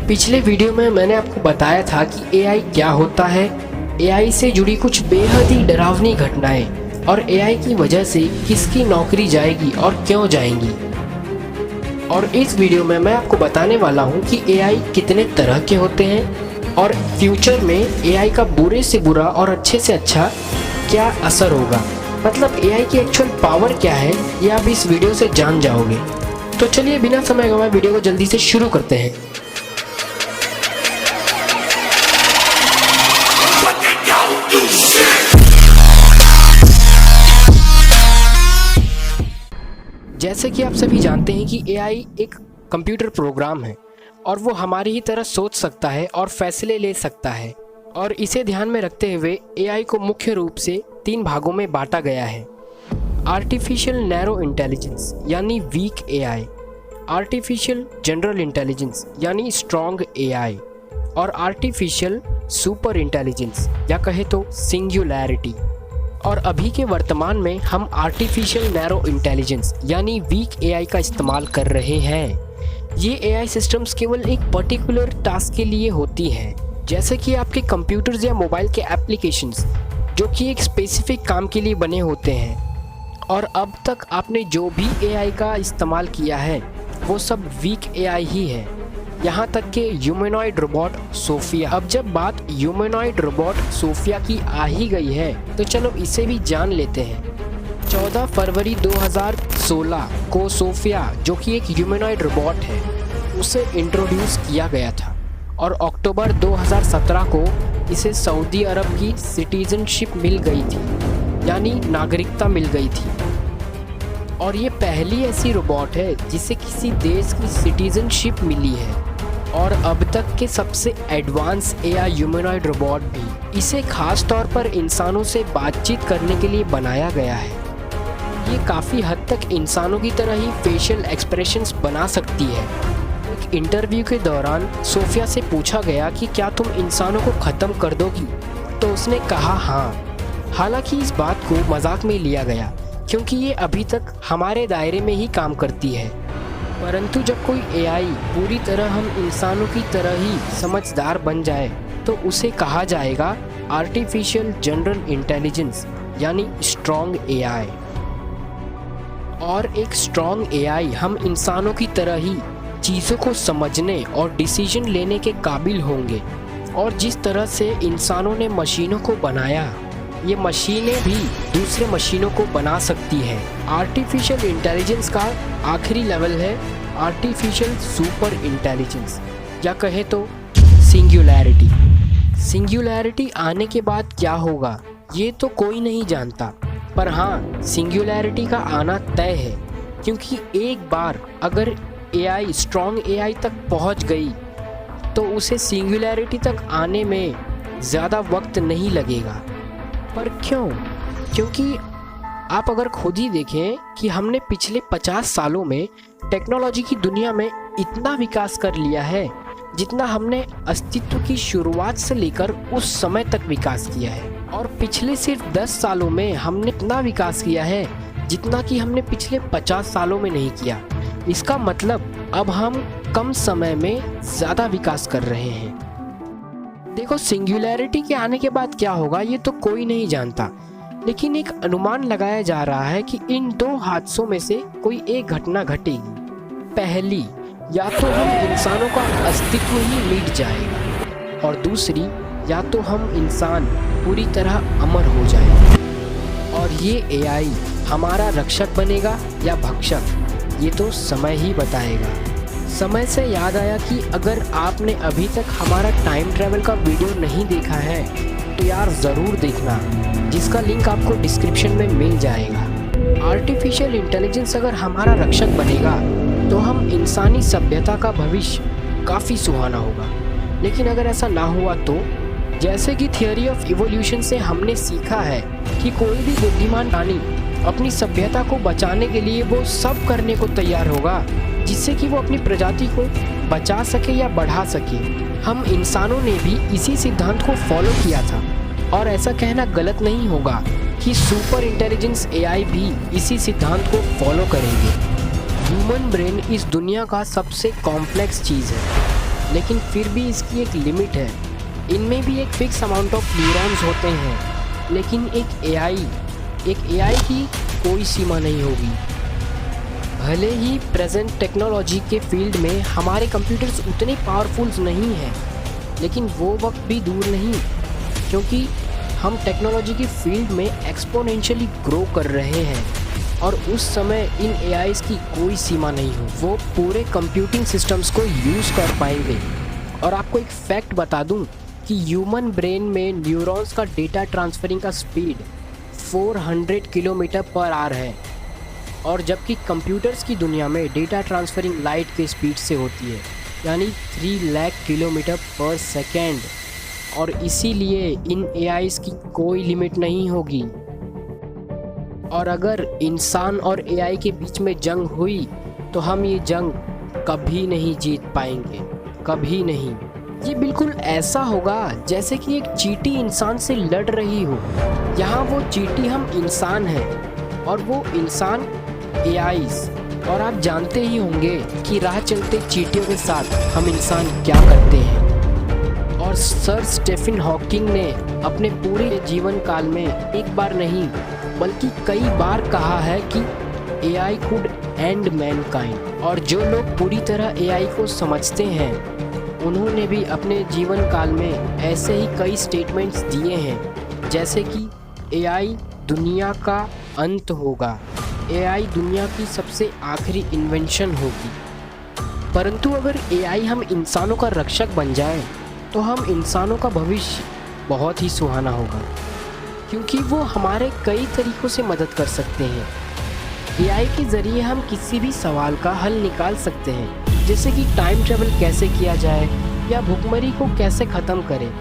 पिछले वीडियो में मैंने आपको बताया था कि एआई क्या होता है, एआई से जुड़ी कुछ बेहद ही डरावनी घटनाएं और एआई की वजह से किसकी नौकरी जाएगी और क्यों जाएंगी। और इस वीडियो में मैं आपको बताने वाला हूं कि एआई कितने तरह के होते हैं और फ्यूचर में एआई का बुरे से बुरा और अच्छे से अच्छा क्या असर होगा, मतलब एआई की एक्चुअल पावर क्या है, ये आप इस वीडियो से जान जाओगे। तो चलिए बिना समय गंवाए वीडियो को जल्दी से शुरू करते हैं। जैसे कि आप सभी जानते हैं कि एआई एक कंप्यूटर प्रोग्राम है और वो हमारी ही तरह सोच सकता है और फैसले ले सकता है। और इसे ध्यान में रखते हुए एआई को मुख्य रूप से 3 भागों में बांटा गया है। आर्टिफिशियल नैरो इंटेलिजेंस यानी weak AI, artificial general intelligence यानी स्ट्रॉन्ग एआई और आर्टिफिशियल सुपर इंटेलिजेंस या कहे तो सिंगुलैरिटी। और अभी के वर्तमान में हम आर्टिफिशियल नैरो इंटेलिजेंस यानी वीक एआई का इस्तेमाल कर रहे हैं। ये एआई सिस्टम्स केवल एक पर्टिकुलर टास्क के लिए होती हैं, जैसे कि आपके कंप्यूटर्स या मोबाइल के एप्लीकेशंस जो कि एक स्पेसिफिक काम के लिए बने होते हैं। और अब तक आपने जो भी एआई का इस्तेमाल किया है वो सब वीक एआई ही है, यहाँ तक कि ह्यूमनॉइड रोबोट सोफिया। अब जब बात ह्यूमनॉइड रोबोट सोफिया की आ ही गई है तो चलो इसे भी जान लेते हैं। 14 फरवरी 2016 को सोफिया, जो कि एक ह्यूमनॉइड रोबोट है, उसे इंट्रोड्यूस किया गया था और अक्टूबर 2017 को इसे सऊदी अरब की सिटीजनशिप मिल गई थी, यानी नागरिकता मिल गई थी। और ये पहली ऐसी रोबोट है जिसे किसी देश की सिटीजनशिप मिली है और अब तक के सबसे एडवांस एआई ह्यूमनॉइड रोबोट भी। इसे खास तौर पर इंसानों से बातचीत करने के लिए बनाया गया है। ये काफ़ी हद तक इंसानों की तरह ही फेशियल एक्सप्रेशंस बना सकती है। एक इंटरव्यू के दौरान सोफिया से पूछा गया कि क्या तुम इंसानों को ख़त्म कर दोगी, तो उसने कहा हाँ। हालांकि इस बात को मजाक में लिया गया क्योंकि ये अभी तक हमारे दायरे में ही काम करती है, परंतु जब कोई एआई पूरी तरह हम इंसानों की तरह ही समझदार बन जाए तो उसे कहा जाएगा आर्टिफिशियल जनरल इंटेलिजेंस यानी स्ट्रॉन्ग एआई। और एक स्ट्रॉन्ग एआई हम इंसानों की तरह ही चीज़ों को समझने और डिसीजन लेने के काबिल होंगे। और जिस तरह से इंसानों ने मशीनों को बनाया, ये मशीनें भी दूसरे मशीनों को बना सकती हैं। आर्टिफिशियल इंटेलिजेंस का आखिरी लेवल है आर्टिफिशियल सुपर इंटेलिजेंस या कहे तो सिंगुलैरिटी। सिंगुलैरिटी आने के बाद क्या होगा ये तो कोई नहीं जानता, पर हाँ सिंगुलैरिटी का आना तय है, क्योंकि एक बार अगर एआई स्ट्रॉन्ग एआई तक पहुंच गई तो उसे सिंगुलैरिटी तक आने में ज़्यादा वक्त नहीं लगेगा। पर क्यों? क्योंकि आप अगर खुद ही देखें कि हमने पिछले 50 सालों में टेक्नोलॉजी की दुनिया में इतना विकास कर लिया है जितना हमने अस्तित्व की शुरुआत से लेकर उस समय तक विकास किया है। और पिछले सिर्फ 10 सालों में हमने इतना विकास किया है जितना कि हमने पिछले 50 सालों में नहीं किया। इसका मतलब अब हम कम समय में ज़्यादा विकास कर रहे हैं। देखो, सिंगुलैरिटी के आने के बाद क्या होगा ये तो कोई नहीं जानता, लेकिन एक अनुमान लगाया जा रहा है कि इन 2 हादसों में से कोई एक घटना घटेगी। पहली, या तो हम इंसानों का अस्तित्व ही मिट जाएगा और दूसरी, या तो हम इंसान पूरी तरह अमर हो जाएंगे। और ये एआई हमारा रक्षक बनेगा या भक्षक, ये तो समय ही बताएगा। समय से याद आया कि अगर आपने अभी तक हमारा टाइम ट्रैवल का वीडियो नहीं देखा है तो यार ज़रूर देखना, जिसका लिंक आपको डिस्क्रिप्शन में मिल जाएगा। आर्टिफिशियल इंटेलिजेंस अगर हमारा रक्षक बनेगा तो हम इंसानी सभ्यता का भविष्य काफ़ी सुहाना होगा। लेकिन अगर ऐसा ना हुआ तो, जैसे कि थियोरी ऑफ इवोल्यूशन से हमने सीखा है कि कोई भी बुद्धिमान प्राणी अपनी सभ्यता को बचाने के लिए वो सब करने को तैयार होगा जिससे कि वो अपनी प्रजाति को बचा सके या बढ़ा सके। हम इंसानों ने भी इसी सिद्धांत को फॉलो किया था और ऐसा कहना गलत नहीं होगा कि सुपर इंटेलिजेंस एआई भी इसी सिद्धांत को फॉलो करेंगे। ह्यूमन ब्रेन इस दुनिया का सबसे कॉम्प्लेक्स चीज़ है लेकिन फिर भी इसकी एक लिमिट है। इनमें भी एक फिक्स अमाउंट ऑफ न्यूरॉन्स होते हैं, लेकिन एक एआई की कोई सीमा नहीं होगी। भले ही प्रेजेंट टेक्नोलॉजी के फील्ड में हमारे कंप्यूटर्स उतने पावरफुल नहीं हैं, लेकिन वो वक्त भी दूर नहीं, क्योंकि हम टेक्नोलॉजी के फील्ड में एक्सपोनेंशियली ग्रो कर रहे हैं और उस समय इन एआईज़ की कोई सीमा नहीं हो। वो पूरे कंप्यूटिंग सिस्टम्स को यूज़ कर पाएंगे। और आपको एक फैक्ट बता दूं कि ह्यूमन ब्रेन में न्यूरॉन्स का डेटा ट्रांसफरिंग का स्पीड 400 किलोमीटर पर आवर है, और जबकि कंप्यूटर्स की दुनिया में डेटा ट्रांसफरिंग लाइट के स्पीड से होती है, यानी 3 लाख किलोमीटर पर सेकेंड। और इसीलिए इन एआईज़ की कोई लिमिट नहीं होगी। और अगर इंसान और एआई के बीच में जंग हुई तो हम ये जंग कभी नहीं जीत पाएंगे, कभी नहीं। ये बिल्कुल ऐसा होगा जैसे कि एक चींटी इंसान से लड़ रही हो। यहाँ वो चींटी हम इंसान हैं और वो इंसान एआईज़। और आप जानते ही होंगे कि राह चलते चींटियों के साथ हम इंसान क्या करते हैं। और सर स्टीफन हॉकिंग ने अपने पूरे जीवन काल में एक बार नहीं बल्कि कई बार कहा है कि एआई कुड एंड मैनकाइंड। और जो लोग पूरी तरह एआई को समझते हैं, उन्होंने भी अपने जीवन काल में ऐसे ही कई स्टेटमेंट्स दिए हैं, जैसे कि एआई दुनिया का अंत होगा, एआई दुनिया की सबसे आखिरी इन्वेंशन होगी। परंतु अगर एआई हम इंसानों का रक्षक बन जाए तो हम इंसानों का भविष्य बहुत ही सुहाना होगा, क्योंकि वो हमारे कई तरीक़ों से मदद कर सकते हैं। एआई के ज़रिए हम किसी भी सवाल का हल निकाल सकते हैं, जैसे कि टाइम ट्रेवल कैसे किया जाए या भुखमरी को कैसे ख़त्म करें।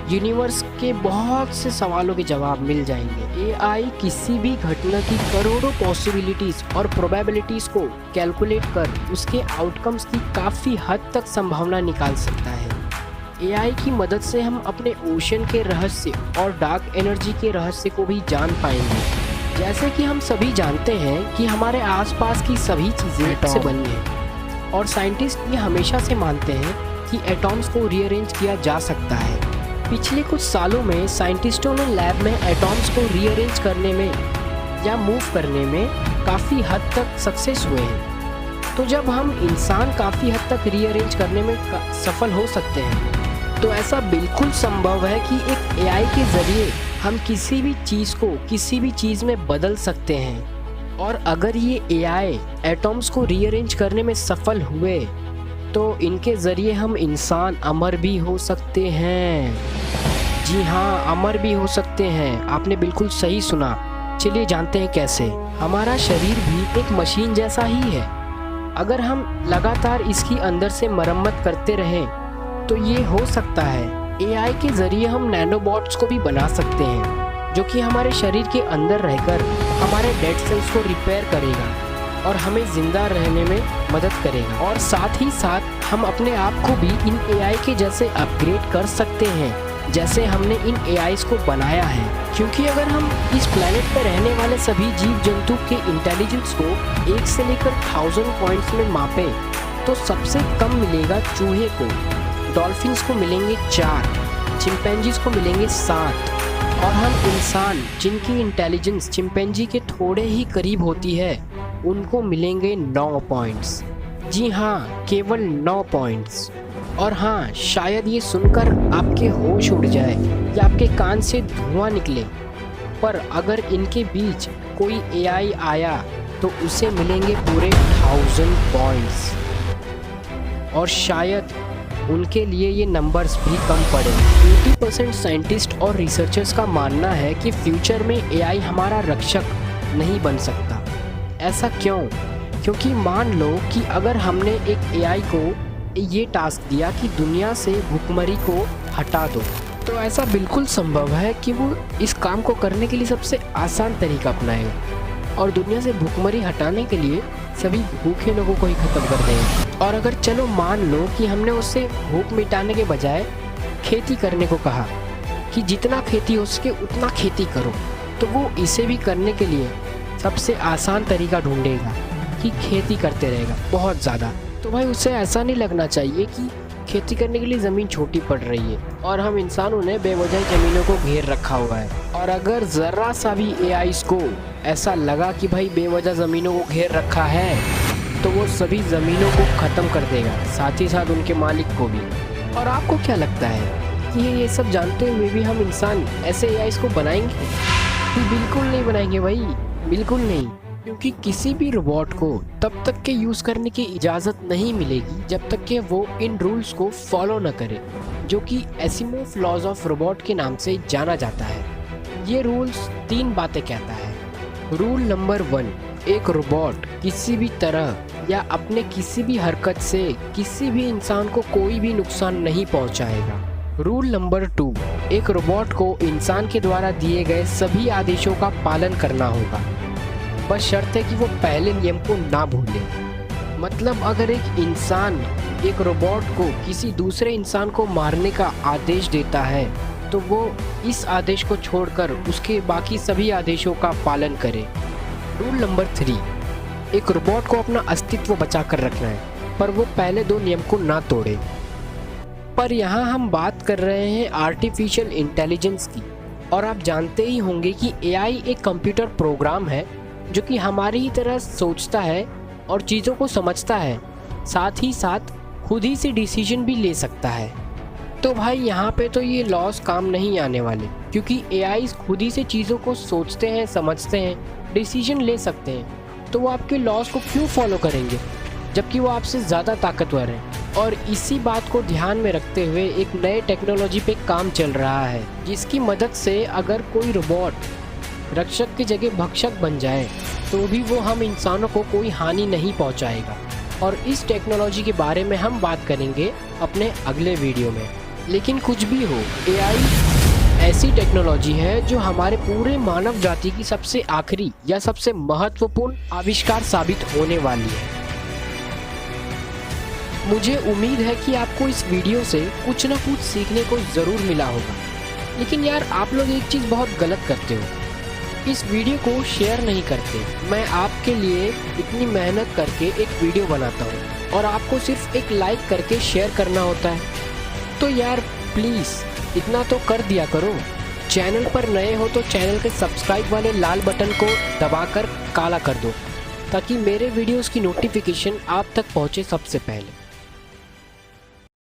यूनिवर्स के बहुत से सवालों के जवाब मिल जाएंगे। एआई किसी भी घटना की करोड़ों पॉसिबिलिटीज़ और प्रोबेबिलिटीज़ को कैलकुलेट कर उसके आउटकम्स की काफ़ी हद तक संभावना निकाल सकता है। एआई की मदद से हम अपने ओशन के रहस्य और डार्क एनर्जी के रहस्य को भी जान पाएंगे। जैसे कि हम सभी जानते हैं कि हमारे आसपास की सभी चीज़ें एटम से बनी हैं, और साइंटिस्ट ये हमेशा से मानते हैं कि एटॉम्स को रीअरेंज किया जा सकता है। पिछले कुछ सालों में साइंटिस्टों ने लैब में एटॉम्स को रीअरेंज करने में या मूव करने में काफ़ी हद तक सक्सेस हुए हैं। तो जब हम इंसान काफ़ी हद तक रीअरेंज करने में सफल हो सकते हैं, तो ऐसा बिल्कुल संभव है कि एक एआई के ज़रिए हम किसी भी चीज़ को किसी भी चीज़ में बदल सकते हैं। और अगर ये एआई एटॉम्स को रीअरेंज करने में सफल हुए तो इनके ज़रिए हम इंसान अमर भी हो सकते हैं। जी हाँ, अमर भी हो सकते हैं। आपने बिल्कुल सही सुना। चलिए जानते हैं कैसे। हमारा शरीर भी एक मशीन जैसा ही है। अगर हम लगातार इसकी अंदर से मरम्मत करते रहें तो ये हो सकता है। एआई के ज़रिए हम नैनोबॉट्स को भी बना सकते हैं, जो कि हमारे शरीर के अंदर रहकर हमारे डेड सेल्स को रिपेयर करेगा और हमें ज़िंदा रहने में मदद करेगा। और साथ ही साथ हम अपने आप को भी इन एआई के जैसे अपग्रेड कर सकते हैं, जैसे हमने इन एआईज़ को बनाया है। क्योंकि अगर हम इस प्लेनेट पर रहने वाले सभी जीव जंतु के इंटेलिजेंस को 1 से लेकर 1000 पॉइंट्स में मापें तो सबसे कम मिलेगा चूहे को, डॉल्फिन्स को मिलेंगे 4, चिंपैंजीज़ को मिलेंगे 7, और हम इंसान जिनकी इंटेलिजेंस चिंपैंजी के थोड़े ही करीब होती है, उनको मिलेंगे 9 पॉइंट्स। जी हाँ, केवल 9 पॉइंट्स। और हाँ, शायद ये सुनकर आपके होश उड़ जाए या आपके कान से धुआं निकले, पर अगर इनके बीच कोई एआई आया तो उसे मिलेंगे पूरे 1000 पॉइंट्स। और शायद उनके लिए ये नंबर्स भी कम पड़े। 80% साइंटिस्ट और रिसर्चर्स का मानना है कि फ्यूचर में एआई हमारा रक्षक नहीं बन सकता। ऐसा क्यों? क्योंकि मान लो कि अगर हमने एक एआई को ये टास्क दिया कि दुनिया से भुखमरी को हटा दो, तो ऐसा बिल्कुल संभव है कि वो इस काम को करने के लिए सबसे आसान तरीका अपनाएगा और दुनिया से भुखमरी हटाने के लिए सभी भूखे लोगों को ही ख़त्म कर देंगे। और अगर चलो मान लो कि हमने उससे भूख मिटाने के बजाय खेती करने को कहा कि जितना खेती हो सके उतना खेती करो, तो वो इसे भी करने के लिए सबसे आसान तरीका ढूंढेगा कि खेती करते रहेगा बहुत ज़्यादा। तो भाई उसे ऐसा नहीं लगना चाहिए कि खेती करने के लिए ज़मीन छोटी पड़ रही है और हम इंसानों ने बेवजह ज़मीनों को घेर रखा हुआ है। और अगर ज़रा सा भी एआई को ऐसा लगा कि भाई बेवजह ज़मीनों को घेर रखा है तो वो सभी ज़मीनों को ख़त्म कर देगा, साथ ही साथ उनके मालिक को भी। और आपको क्या लगता है कि ये सब जानते हुए भी हम इंसान ऐसे एआई को बनाएंगे? बिल्कुल नहीं बनाएंगे भाई, बिल्कुल नहीं। क्योंकि किसी भी रोबोट को तब तक के यूज़ करने की इजाज़त नहीं मिलेगी जब तक कि वो इन रूल्स को फॉलो न करे, जो कि एसिमोव लॉज ऑफ रोबोट के नाम से जाना जाता है। ये रूल्स 3 बातें कहता है। रूल नंबर 1, एक रोबोट किसी भी तरह या अपने किसी भी हरकत से किसी भी इंसान को कोई भी नुकसान नहीं पहुंचाएगा। रूल नंबर 2, एक रोबोट को इंसान के द्वारा दिए गए सभी आदेशों का पालन करना होगा, बस शर्त है कि वो पहले नियम को ना भूले। मतलब अगर एक इंसान एक रोबोट को किसी दूसरे इंसान को मारने का आदेश देता है तो वो इस आदेश को छोड़कर उसके बाकी सभी आदेशों का पालन करे। रूल नंबर 3, एक रोबोट को अपना अस्तित्व बचा कर रखना है, पर वो पहले 2 नियम को ना तोड़े। पर यहाँ हम बात कर रहे हैं आर्टिफिशियल इंटेलिजेंस की, और आप जानते ही होंगे कि एआई एक कंप्यूटर प्रोग्राम है जो कि हमारी ही तरह सोचता है और चीज़ों को समझता है, साथ ही साथ खुद ही से डिसीजन भी ले सकता है। तो भाई यहाँ पे तो ये लॉस काम नहीं आने वाले, क्योंकि एआई खुद ही से चीज़ों को सोचते हैं, समझते हैं, डिसीजन ले सकते हैं। तो वो आपके लॉस को क्यों फॉलो करेंगे जबकि वो आपसे ज़्यादा ताकतवर हैं। और इसी बात को ध्यान में रखते हुए एक नए टेक्नोलॉजी पे काम चल रहा है, जिसकी मदद से अगर कोई रोबोट रक्षक की जगह भक्षक बन जाए तो भी वो हम इंसानों को कोई हानि नहीं पहुंचाएगा। और इस टेक्नोलॉजी के बारे में हम बात करेंगे अपने अगले वीडियो में। लेकिन कुछ भी हो, एआई ऐसी टेक्नोलॉजी है जो हमारे पूरे मानव जाति की सबसे आखिरी या सबसे महत्वपूर्ण आविष्कार साबित होने वाली है। मुझे उम्मीद है कि आपको इस वीडियो से कुछ ना कुछ सीखने को ज़रूर मिला होगा। लेकिन यार आप लोग एक चीज़ बहुत गलत करते हो, इस वीडियो को शेयर नहीं करते। मैं आपके लिए इतनी मेहनत करके एक वीडियो बनाता हूँ और आपको सिर्फ एक लाइक करके शेयर करना होता है। तो यार प्लीज़ इतना तो कर दिया करो। चैनल पर नए हो तो चैनल के सब्सक्राइब वाले लाल बटन को दबाकर काला कर दो, ताकि मेरे वीडियोस की नोटिफिकेशन आप तक पहुँचे सबसे पहले।